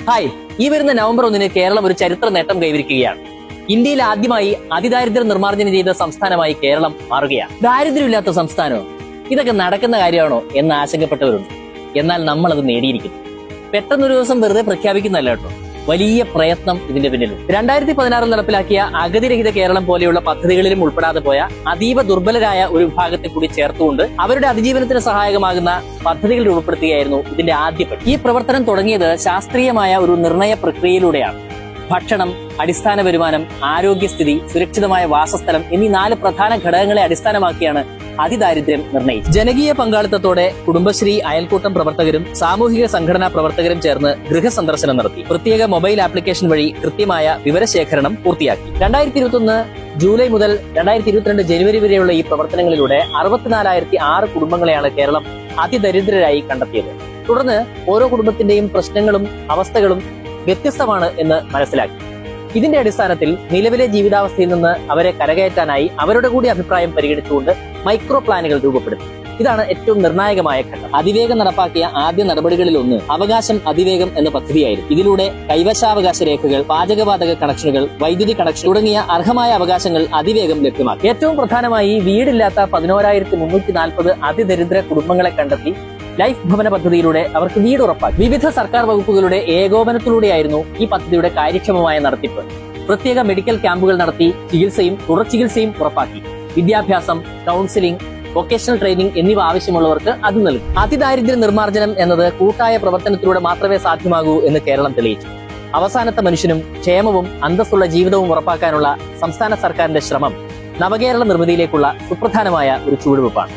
Hi, ഈ വരുന്ന November 1 Keralam ഒരു ചരിത്ര നേട്ടം കൈവരിക്കുകയാണ്. ഇന്ത്യയിൽ ആദ്യമായി അതിദാരിദ്ര്യ നിർമ്മാർജ്ജനം ചെയ്ത സംസ്ഥാനമായി കേരളം മാറുകയാണ്. ദാരിദ്ര്യമില്ലാത്ത സംസ്ഥാനമോ? ഇതൊക്കെ നടക്കുന്ന കാര്യമാണോ എന്ന് ആശങ്കപ്പെട്ടവരുണ്ട്. എന്നാൽ നമ്മൾ അത് നേടിയിരിക്കുന്നു. പെട്ടെന്നൊരു ദിവസം വെറുതെ പ്രഖ്യാപിക്കുന്നല്ല കേട്ടോ, വലിയ പ്രയത്നം ഇതിന്റെ പിന്നിലും. 2016 നടപ്പിലാക്കിയ അഗതിരഹിത കേരളം പോലെയുള്ള പദ്ധതികളിലും ഉൾപ്പെടാതെ പോയ അതീവ ദുർബലരായ ഒരു വിഭാഗത്തെ കൂടി ചേർത്തുകൊണ്ട് അവരുടെ അതിജീവനത്തിന് സഹായകമാകുന്ന പദ്ധതികൾ രൂപപ്പെടുത്തുകയായിരുന്നു ഇതിന്റെ ആദ്യപടി. ഈ പ്രവർത്തനം തുടങ്ങിയത് ശാസ്ത്രീയമായ ഒരു നിർണയ പ്രക്രിയയിലൂടെയാണ്. ഭക്ഷണം, അടിസ്ഥാന വരുമാനം, ആരോഗ്യസ്ഥിതി, സുരക്ഷിതമായ വാസസ്ഥലം എന്നീ 4 പ്രധാന ഘടകങ്ങളെ അടിസ്ഥാനമാക്കിയാണ് അതിദാരിദ്ര്യം നിർണയിച്ചത്. ജനകീയ പങ്കാളിത്തത്തോടെ കുടുംബശ്രീ, അയൽക്കൂട്ടം പ്രവർത്തകരും സാമൂഹിക സംഘടനാ പ്രവർത്തകരും ചേർന്ന് ഗൃഹസന്ദർശനം നടത്തി. പ്രത്യേക മൊബൈൽ ആപ്ലിക്കേഷൻ വഴി കൃത്യമായ വിവരശേഖരണം പൂർത്തിയാക്കി. 2021 ജൂലൈ മുതൽ 2022 ജനുവരി വരെയുള്ള ഈ പ്രവർത്തനങ്ങളിലൂടെ 64,006 കുടുംബങ്ങളെയാണ് കേരളം അതിദരിദ്രരായി കണ്ടെത്തിയത്. തുടർന്ന് ഓരോ കുടുംബത്തിന്റെയും പ്രശ്നങ്ങളും അവസ്ഥകളും വ്യത്യസ്തമാണ് എന്ന് മനസ്സിലാക്കി. ഇതിന്റെ അടിസ്ഥാനത്തിൽ നിലവിലെ ജീവിതാവസ്ഥയിൽ നിന്ന് അവരെ കരകയറ്റാനായി അവരുടെ കൂടി അഭിപ്രായം പരിഗണിച്ചുകൊണ്ട് മൈക്രോ പ്ലാനുകൾ രൂപപ്പെടുത്തി. ഇതാണ് ഏറ്റവും നിർണായകമായ ഘട്ടം. അതിവേഗം നടപ്പാക്കിയ ആദ്യ നടപടികളിൽ ഒന്ന് അവകാശം അതിവേഗം എന്ന പദ്ധതിയായിരുന്നു. ഇതിലൂടെ കൈവശാവകാശ രേഖകൾ, പാചകവാതക കണക്ഷനുകൾ, വൈദ്യുതി കണക്ഷൻ തുടങ്ങിയ അർഹമായ അവകാശങ്ങൾ അതിവേഗം ലഭ്യമാക്കി. ഏറ്റവും പ്രധാനമായി വീടില്ലാത്ത 11,340 അതിദരിദ്ര കുടുംബങ്ങളെ കണ്ടെത്തി ലൈഫ് ഭവന പദ്ധതിയിലൂടെ അവർക്ക് വീട് ഉറപ്പാക്കി. വിവിധ സർക്കാർ വകുപ്പുകളുടെ ഏകോപനത്തിലൂടെയായിരുന്നു ഈ പദ്ധതിയുടെ കാര്യക്ഷമമായ നടത്തിപ്പ്. പ്രത്യേക മെഡിക്കൽ ക്യാമ്പുകൾ നടത്തി ചികിത്സയും തുടർ ചികിത്സയും ഉറപ്പാക്കി. വിദ്യാഭ്യാസം, കൗൺസിലിംഗ്, വൊക്കേഷണൽ ട്രെയിനിങ് എന്നിവ ആവശ്യമുള്ളവർക്ക് അത് നൽകും. അതിദാരിദ്ര്യ നിർമ്മാർജ്ജനം എന്നത് കൂട്ടായ പ്രവർത്തനത്തിലൂടെ മാത്രമേ സാധ്യമാകൂ എന്ന് കേരളം തെളിയിച്ചു. അവസാനത്തെ മനുഷ്യനും ക്ഷേമവും അന്തസ്സുള്ള ജീവിതവും ഉറപ്പാക്കാനുള്ള സംസ്ഥാന സർക്കാരിന്റെ ശ്രമം നവകേരള നിർമ്മിതിയിലേക്കുള്ള സുപ്രധാനമായ ഒരു ചുവടുവെപ്പാണ്.